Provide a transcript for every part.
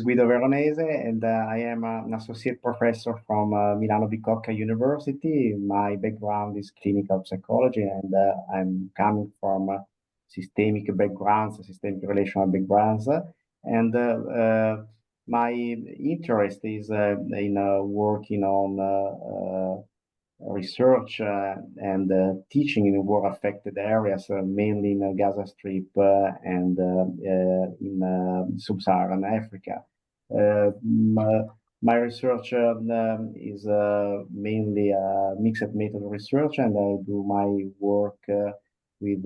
Guido Veronese, and I am an associate professor from Milano-Bicocca University. My background is clinical psychology, and I'm coming from systemic backgrounds, systemic relational backgrounds, and my interest is in working on research and teaching in war-affected areas, mainly in Gaza Strip and in sub-Saharan Africa. My research is mainly mixed method research, and I do my work with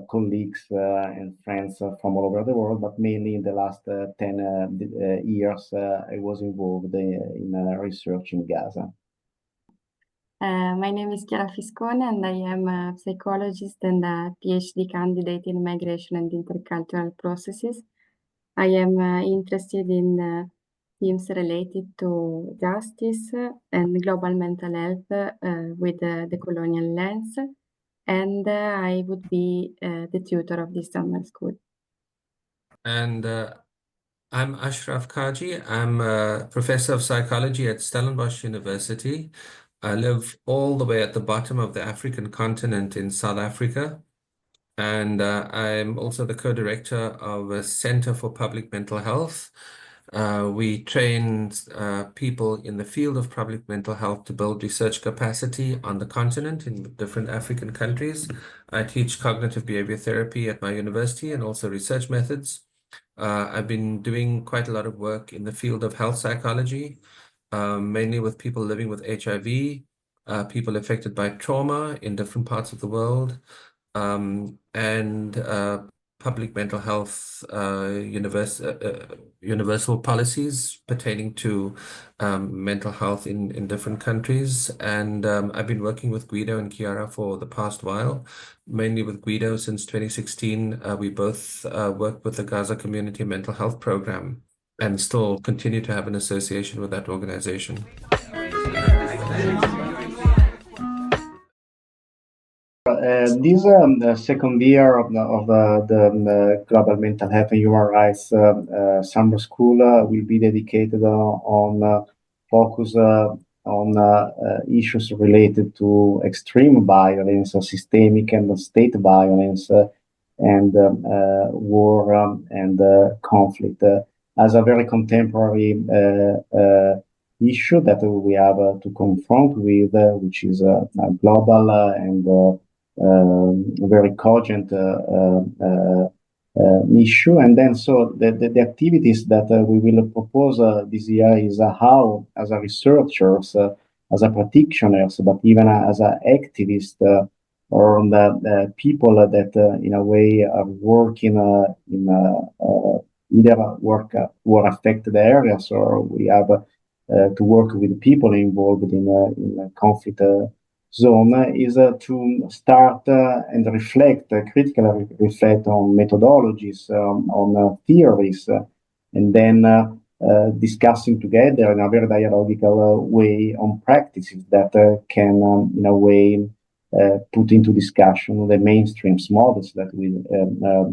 colleagues and friends from all over the world, but mainly in the last 10 years, I was involved in research in Gaza. My name is Chiara Fiscone, and I am a psychologist and a PhD candidate in migration and intercultural processes. I am interested in themes related to justice and global mental health with the colonial lens, and I would be the tutor of this summer school. And I'm Ashraf Kagee. I'm a professor of psychology at Stellenbosch University. I live all the way at the bottom of the African continent in South Africa. And I'm also the co-director of a Center for Public Mental Health. We train people in the field of public mental health to build research capacity on the continent in different African countries. I teach cognitive behavior therapy at my university and also research methods. I've been doing quite a lot of work in the field of health psychology, mainly with people living with HIV, people affected by trauma in different parts of the world, and public mental health universal policies pertaining to mental health in different countries. And I've been working with Guido and Chiara for the past while, mainly with Guido since 2016. We both work with the Gaza Community Mental Health Program and still continue to have an association with that organization. This the second year of the Global Mental Health and Human Rights summer school will be dedicated on focus on issues related to extreme violence, systemic and state violence, and war and conflict as a very contemporary issue that we have to confront with, which is a global and very cogent issue. And then so the activities that we will propose this year is how, as a researchers, as a practitioners, but even as an activist, or the people that in a way are working in either war affected areas, or we have to work with people involved in a conflict zone, is to start and reflect, critically reflect on methodologies, on theories, and then discussing together in a very dialogical way on practices that can, in a way, put into discussion the mainstream models that we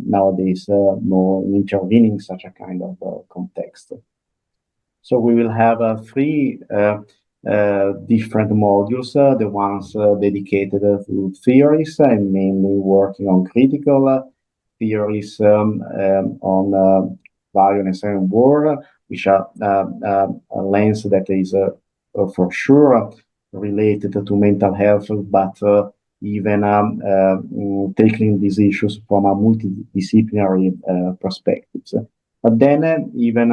nowadays more intervening in such a kind of context. So we will have three different modules, the ones dedicated to theories and mainly working on critical theories on violence and war, which are a lens that is for sure related to mental health, but even tackling these issues from a multidisciplinary perspective. But then even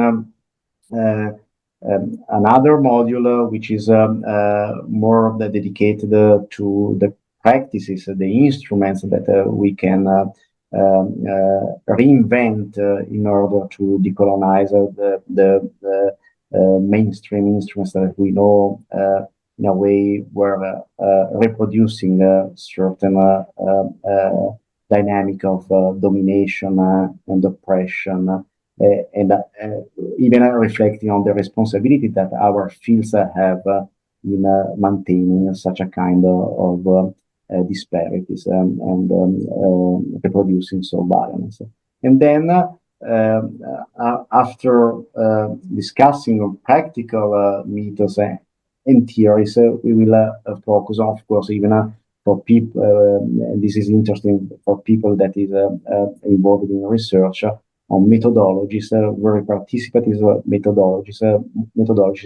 another module which is more dedicated to the practices, the instruments that we can reinvent in order to decolonize the mainstream instruments that we know in a way were reproducing certain dynamic of domination and oppression, and even reflecting on the responsibility that our fields have in maintaining such a kind of disparities and reproducing so violence. And then after discussing practical methods and theories, we will focus on, of course, even for people, this is interesting for people that is involved in research on methodologies, very participative methodologies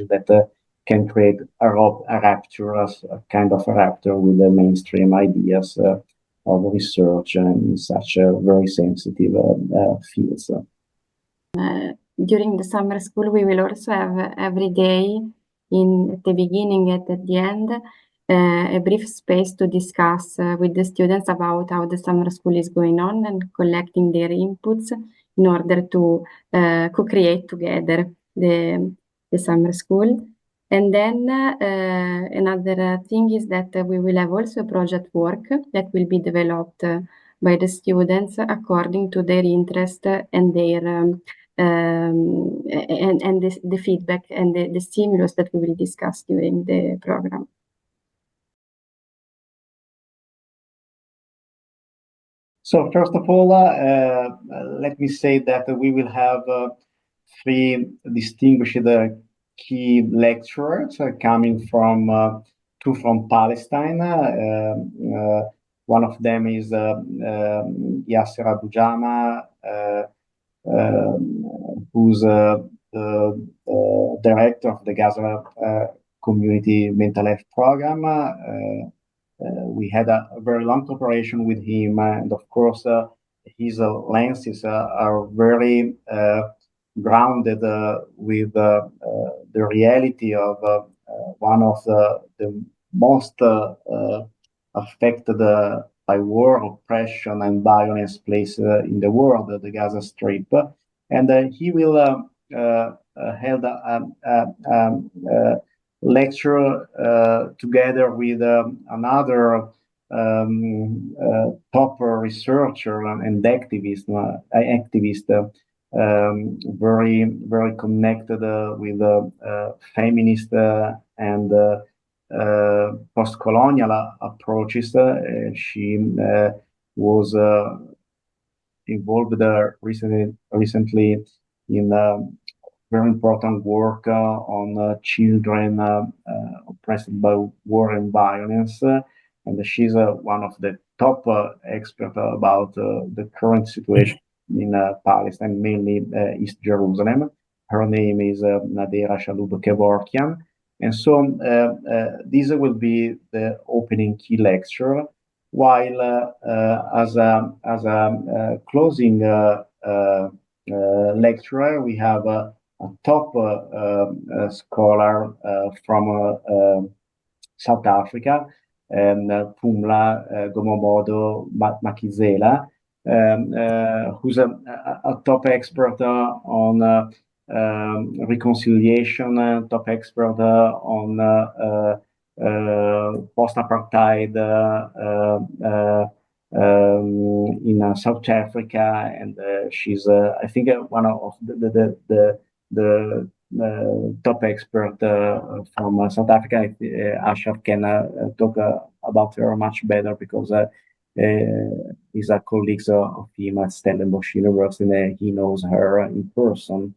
that can create a rupture, a kind of a rupture with the mainstream ideas of research in such very sensitive fields. During the summer school, we will also have every day, at the beginning and at the end, a brief space to discuss with the students about how the summer school is going on and collecting their inputs in order to co-create together the summer school. And then another thing is that we will have also project work that will be developed by the students according to their interest and their and the feedback and the stimulus that we will discuss during the program. So first of all, let me say that we will have three distinguished key lecturers coming from two from Palestine. One of them is Yasser Abujama, who's the director of the Gaza Community Mental Health Program. We had a very long cooperation with him, and of course, his lenses are very grounded with the reality of one of the most affected by war, oppression, and violence places in the world, the Gaza Strip. And he will held a lecture together with another top researcher and activist, very connected with feminist and post-colonial approaches. She was involved recently in very important work on children oppressed by war and violence. And she's one of the top experts about the current situation in Palestine, mainly East Jerusalem. Her name is Nadera Shalub-Kevorkian. And so this will be the opening key lecture, while as a closing lecturer, we have a top scholar from South Africa, and Pumla Gomomodo Makizela, who's a top expert on reconciliation, top expert on post-apartheid in South Africa, and she's I think one of the top expert from South Africa. Ashraf can talk about her much better because he's a colleague of him at Stellenbosch University, and he knows her in person.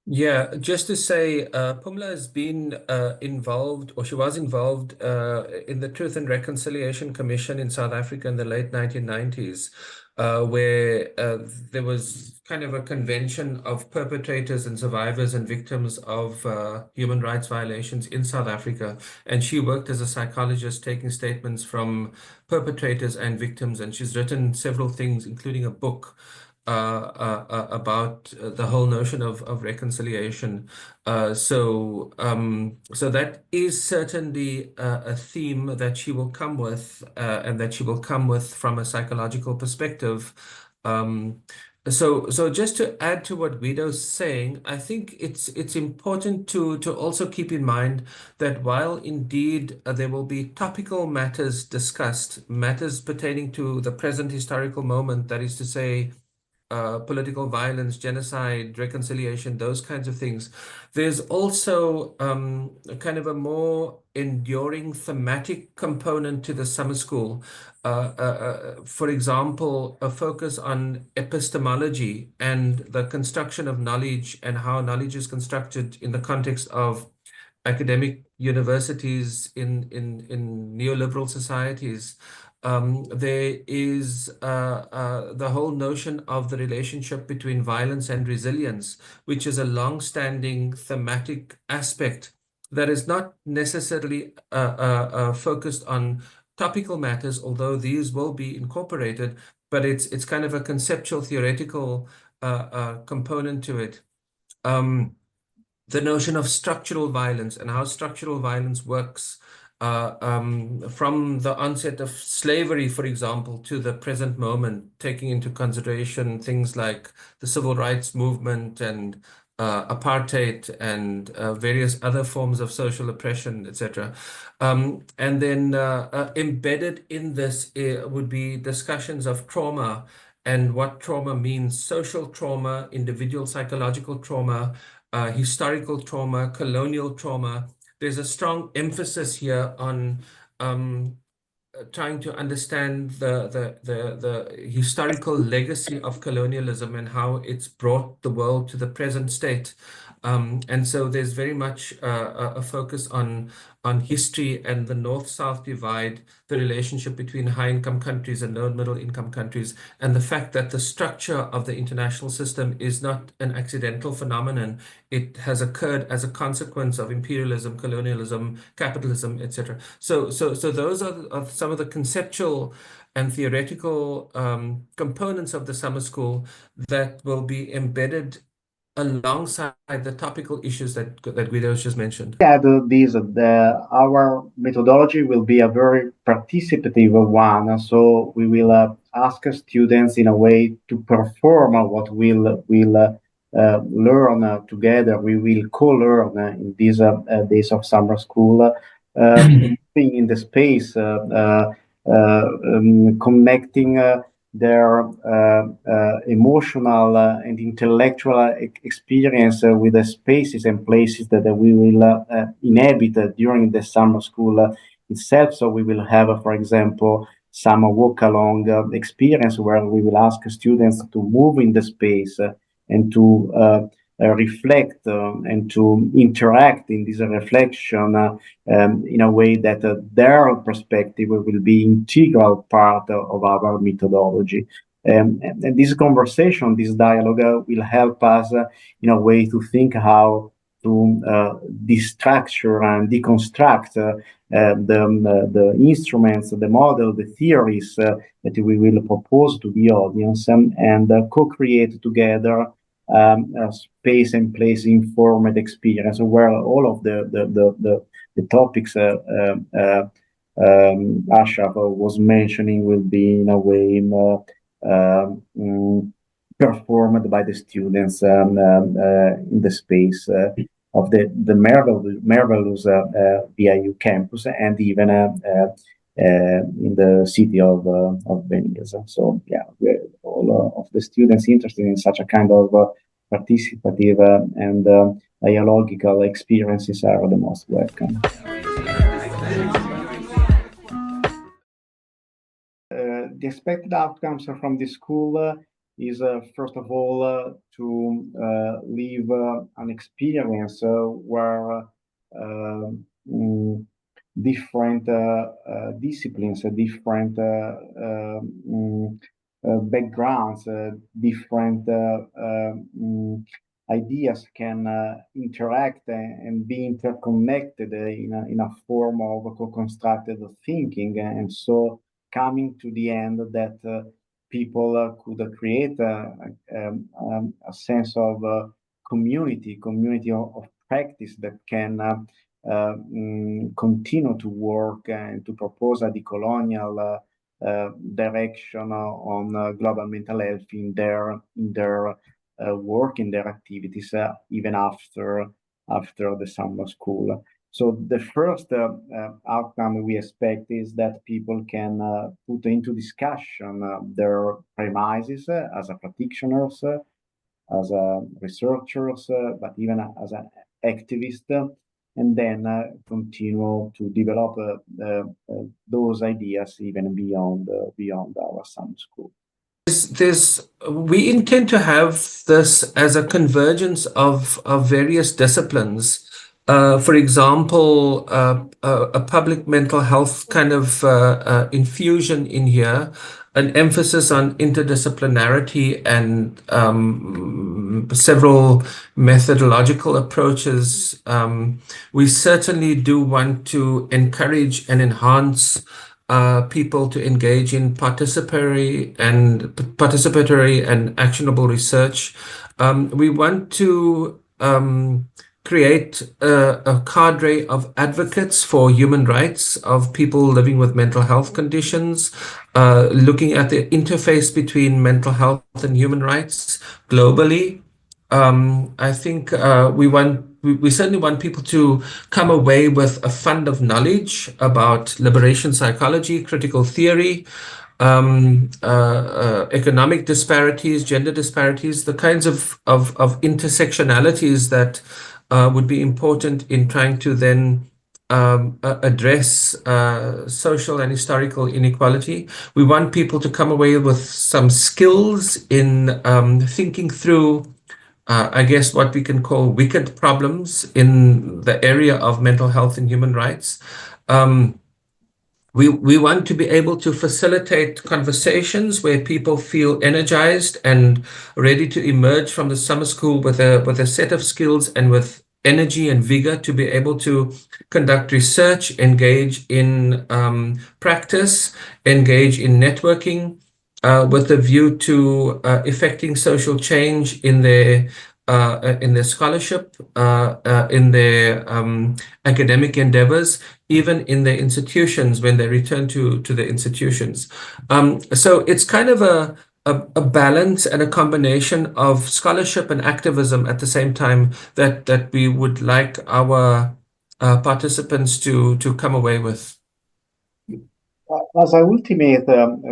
Yeah, just to say, Pumla has been involved, or she was involved in the Truth and Reconciliation Commission in South Africa in the late 1990s, where there was kind of a convention of perpetrators and survivors and victims of human rights violations in South Africa. And she worked as a psychologist, taking statements from perpetrators and victims. And she's written several things, including a book about the whole notion of reconciliation. So that is certainly a theme that she will come with, and that she will come with from a psychological perspective. So just to add to what Guido's saying, I think it's important to also keep in mind that while indeed there will be topical matters discussed, matters pertaining to the present historical moment, that is to say, political violence, genocide, reconciliation, those kinds of things. There's also a kind of a more enduring thematic component to the summer school. For example, a focus on epistemology and the construction of knowledge and how knowledge is constructed in the context of academic universities in neoliberal societies. There is the whole notion of the relationship between violence and resilience, which is a long-standing thematic aspect that is not necessarily focused on topical matters, although these will be incorporated, but it's kind of a conceptual, theoretical component to it. The notion of structural violence and how structural violence works from the onset of slavery, for example, to the present moment, taking into consideration things like the civil rights movement and apartheid and various other forms of social oppression, etc. And then embedded in this would be discussions of trauma and what trauma means: social trauma, individual psychological trauma, historical trauma, colonial trauma. There's a strong emphasis here on trying to understand the historical legacy of colonialism and how it's brought the world to the present state. And so there's very much a focus on history and the North-South divide, the relationship between high-income countries and low-middle-income countries, and the fact that the structure of the international system is not an accidental phenomenon. It has occurred as a consequence of imperialism, colonialism, capitalism, etc. So those are some of the conceptual and theoretical components of the summer school that will be embedded alongside the topical issues that Guido just mentioned. Add this, our methodology will be a very participative one. So we will ask students in a way to perform what we'll learn together. We will co-learn in these days of summer school, in the space, connecting their emotional and intellectual experience with the spaces and places that we will inhabit during the summer school itself. So we will have, for example, some walk along experience where we will ask students to move in the space and to reflect and to interact in this reflection in a way that their perspective will be integral part of our methodology. And this conversation, this dialogue will help us in a way to think how to destructure and deconstruct the instruments, the model, the theories that we will propose to the audience and co-create together a space and place informed experience where all of the topics Ashraf was mentioning will be in a way performed by the students in the space of the marvelous BIU campus and even in the city of Venice. So yeah, all of the students interested in such a kind of participative and dialogical experiences are the most welcome. The expected outcomes from the school is first of all to live an experience where different disciplines, different backgrounds, different ideas can interact and be interconnected in a form of co-constructed thinking, and so coming to the end that people could create a sense of community of practice that can continue to work and to propose a decolonial direction on global mental health in their work, in their activities, even after the summer school. So the first outcome we expect is that people can put into discussion their premises as a practitioners, as a researchers, but even as an activist, and then continue to develop those ideas even beyond our summer school. We intend to have this as a convergence of various disciplines. For example, a public mental health kind of infusion in here, an emphasis on interdisciplinarity and several methodological approaches. We certainly do want to encourage and enhance people to engage in participatory and actionable research. We want to create a cadre of advocates for human rights of people living with mental health conditions, looking at the interface between mental health and human rights globally. I think we certainly want people to come away with a fund of knowledge about liberation psychology, critical theory, economic disparities, gender disparities, the kinds of intersectionalities that would be important in trying to then address social and historical inequality. We want people to come away with some skills in thinking through I guess what we can call wicked problems in the area of mental health and human rights. We want to be able to facilitate conversations where people feel energized and ready to emerge from the summer school with a set of skills and with energy and vigor to be able to conduct research, engage in practice, engage in networking, with a view to effecting social change in their scholarship, in their academic endeavors, even in their institutions when they return to the institutions. So it's kind of a balance and a combination of scholarship and activism at the same time that we would like our participants to come away with. As an ultimate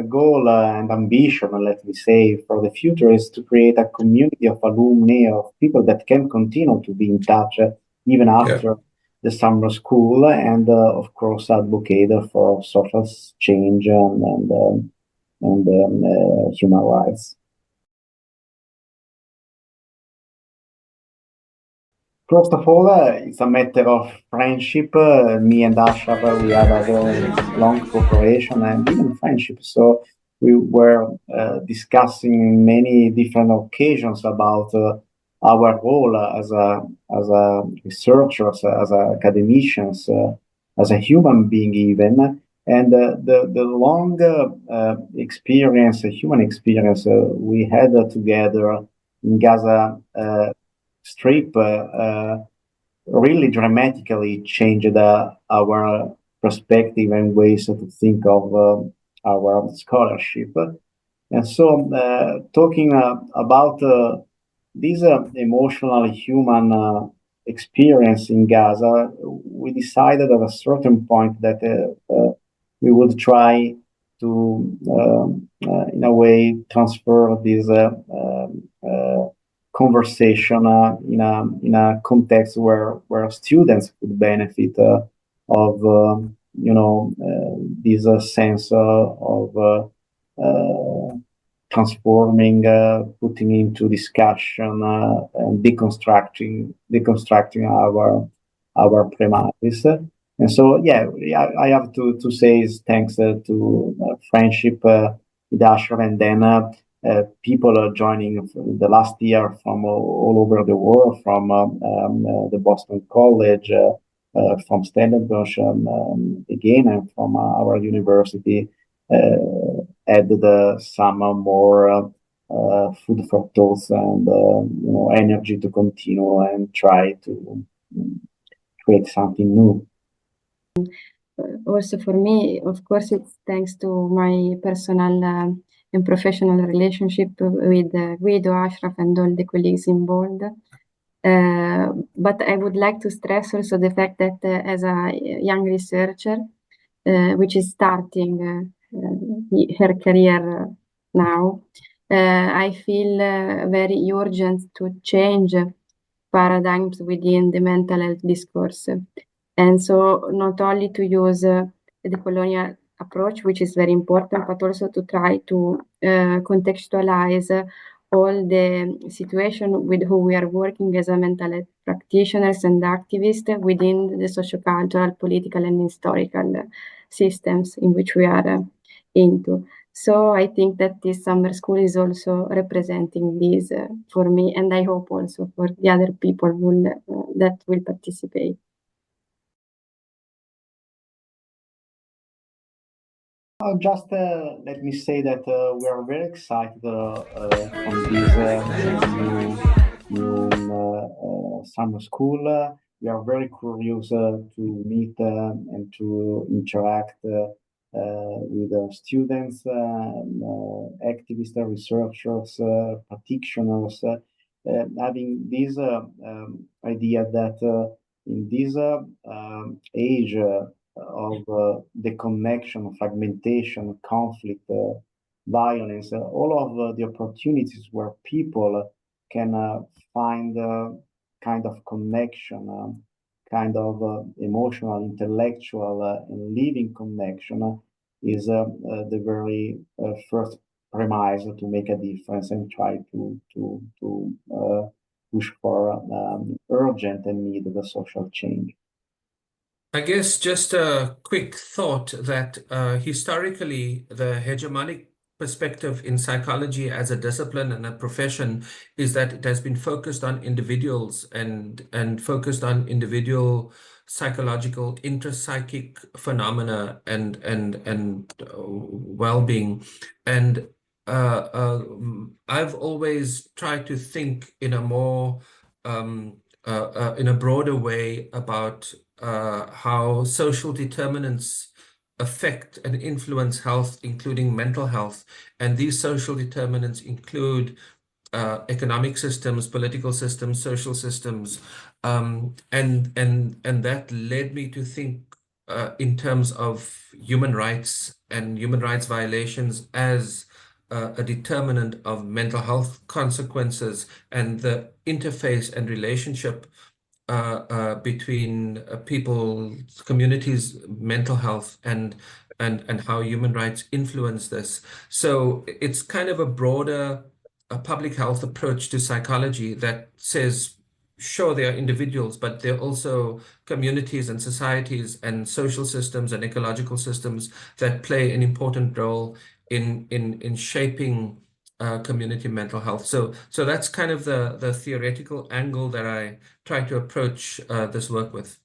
goal and ambition, let me say, for the future is to create a community of alumni, of people that can continue to be in touch even after the summer school, and of course advocate for social change and human rights. First of all, it's a matter of friendship. Me and Ashraf, we have a very long cooperation and even friendship. So we were discussing many different occasions about our role as a researchers, as academicians, as a human being even. And the long experience, human experience we had together in Gaza Strip really dramatically changed our perspective and ways to think of our scholarship. And so, talking about this emotional human experience in Gaza, we decided at a certain point that we would try to, in a way, transfer this conversation in a context where students could benefit of this sense of transforming, putting into discussion and deconstructing our premises. And so, yeah, I have to say is thanks to friendship with Ashraf, and then people are joining the last year from all over the world, from the Boston College, from Stellenbosch, again, and from our university, added some more food for thoughts and energy to continue and try to create something new. Also for me, of course, it's thanks to my personal and professional relationship with Guido, Ashraf, and all the colleagues involved. But I would like to stress also the fact that as a young researcher, which is starting her career now, I feel very urgent to change paradigms within the mental health discourse. And so not only to use the decolonial approach, which is very important, but also to try to contextualize all the situation with who we are working as a mental health practitioners and activists within the sociocultural, political, and historical systems in which we are into. So I think that this summer school is also representing this for me, and I hope also for the other people that will participate. Just let me say that we are very excited on this new summer school. We are very curious to meet and to interact with students, activists, researchers, practitioners, having this idea that in this age of the connection, fragmentation, conflict, violence, all of the opportunities where people can find kind of connection, kind of emotional, intellectual, and living connection is the very first premise to make a difference and try to push for urgent and needed social change. I guess just a quick thought that historically, the hegemonic perspective in psychology as a discipline and a profession is that it has been focused on individuals and focused on individual psychological intrapsychic phenomena and well-being. And I've always tried to think in a more in a broader way about how social determinants affect and influence health, including mental health. And these social determinants include economic systems, political systems, social systems. And that led me to think in terms of human rights and human rights violations as a determinant of mental health consequences and the interface and relationship between people's communities' mental health and how human rights influence this. So it's kind of a broader public health approach to psychology that says, sure, there are individuals, but there are also communities and societies and social systems and ecological systems that play an important role in shaping community mental health. So that's kind of the theoretical angle that I try to approach this work with.